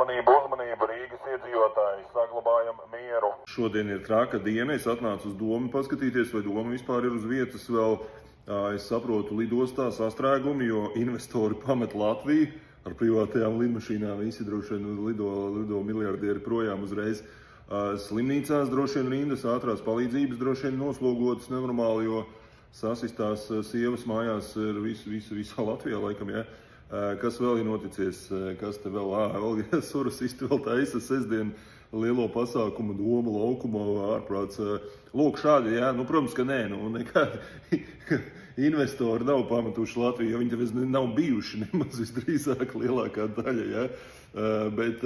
Uzmanību, Rīgas iedzīvotāji, saglabājam mieru. Šodien ir traka diena, es atnācu uz domu paskatīties, vai doma vispār ir uz vietas vēl. Es saprotu, lidostā sastrēgumi, jo investori pamet Latviju ar privātajām lidmašīnām, visi droši vien lido miljardieri projām uzreiz. Slimnīcās droši vien rindas, ātrās palīdzības droši vien noslogotas nenormāli, jo sasistās sievas mājās ir visā Latvijā laikam, ja. Kas vēl ir noticies, kas te vēl surasisti vēl taisa sestdien lielo pasākumu Doma laukumā ārprāts. Lūk, šādi, jā, protams, ka nē, nekādi investori nav pametuši Latviju, jo viņi te nav bijuši nemaz visdrīzāk lielākā daļa, jā. Bet,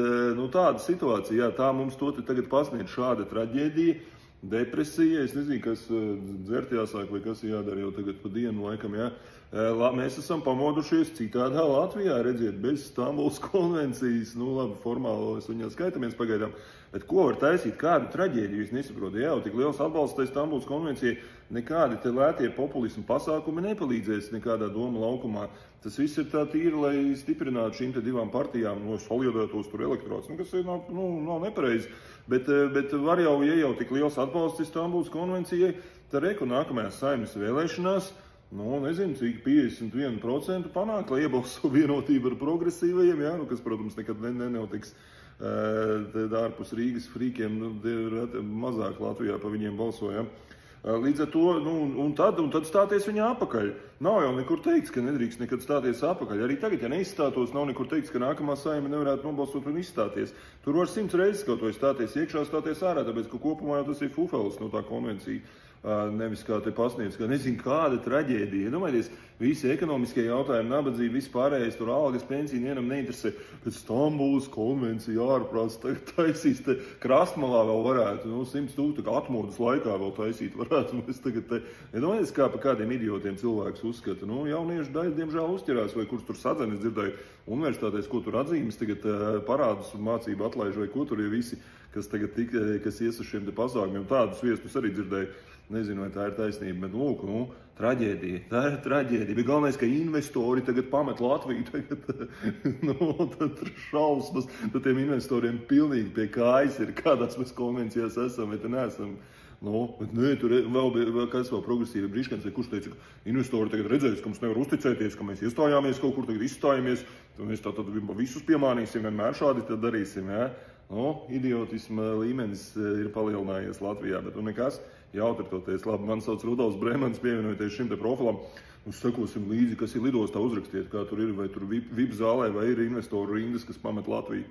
tāda situācija, jā, tā mums to te tagad pasniedz šāda traģēdija, depresija, es nezinu, kas dzert jāsāk vai kas jādara jau tagad pa dienu laikam, jā. Mēs esam pamodušies citādā Latvijā, redziet, bez Stambulas konvencijas, labi, formāli viņā skaitamies pagaidām, bet ko var taisīt, kādu traģēdiju, es nesaprotu, jā, tik liels atbalsts tai Stambulas konvencijai, nekādi te lētie populismu pasākumi nepalīdzēs nekādā Doma laukumā. Tas viss ir tā tīri, lai stiprinātu šīm te divām partijām, solidētos tur elektorāts, kas ir nav nepareizi, bet var jau, ja jau tik liels atbalsts Stambulas konvencijai, tad reku nākamajās Saeimas vēlēšanās, nezinu, cik 51% panāk, lai iebalso vienotību ar progresīvajiem, jā, kas, protams, nekad nenotiks ārpus Rīgas frīkiem, mazāk Latvijā pa viņiem balsojam. Līdz ar to, un tad stāties viņā apakaļ. Nav jau nekur teikts, ka nedrīkst nekad stāties apakaļ. Arī tagad, ja neizstātos, nav nekur teikts, ka nākamā Saeima nevarētu nobalsot un izstāties. Tur var 100 reizes kaut vai stāties iekšā, stāties ārā, tāpēc, ka kopumā jau tas ir fufelis no tā konvencija. Nevis kā te pasniedz, ka nezinu kāda traģēdija. Domājieties, visi ekonomiskie jautājumi, nabadzība, viss pārējais, tur algas, pensija vienam neinteresē, bet Stambulas konvencija ārprāts taisīs te krastmalā vēl varētu, 100 tūkstoši atmodas laikā vēl taisīt varētu. Mēs tagad te, domājieties, kā pa kādiem idiotiem cilvēks uzskata. Jauniešu daļa, diemžēl, uzķerās, vai kurš tur sadzenes dzirdēju universitātēs, ko tur atzīmes tagad parādus un mācību atlaiž, vai ko tur ir visi, kas tagad kas ies uz šiem te pasākumiem. Tādus viestus arī dzirdēju. Nezinu, vai tā ir taisnība, bet lūk, traģēdija, tā ir traģēdija. Bet galvenais, ka investori tagad pamet Latviju, tagad, tad šausmas, tad tiem investoriem pilnīgi pie kājas ir, kādās mēs konvencijās esam, vai te neesam. Bet nē, tur vēl kāds vēl progresīvi Briškans, vai kurš teica, ka investori tagad redzēs, ka mums nevar uzticēties, ka mēs iestājāmies kaut kur, tagad izstājamies, tad mēs tātad visus piemānīsim, vienmēr šādi tad darīsim, jā. Idiotisma līmenis ir palielinājies Latvijā, bet nekas, jautritoties. Labi, man sauc Rudolfs Bremans, pievienojoties šim te profilam. Sekosim līdzi, kas ir lidostā, uzrakstiet, kā tur ir, vai tur VIP zālē, vai ir investoru rindas, kas pamet Latviju.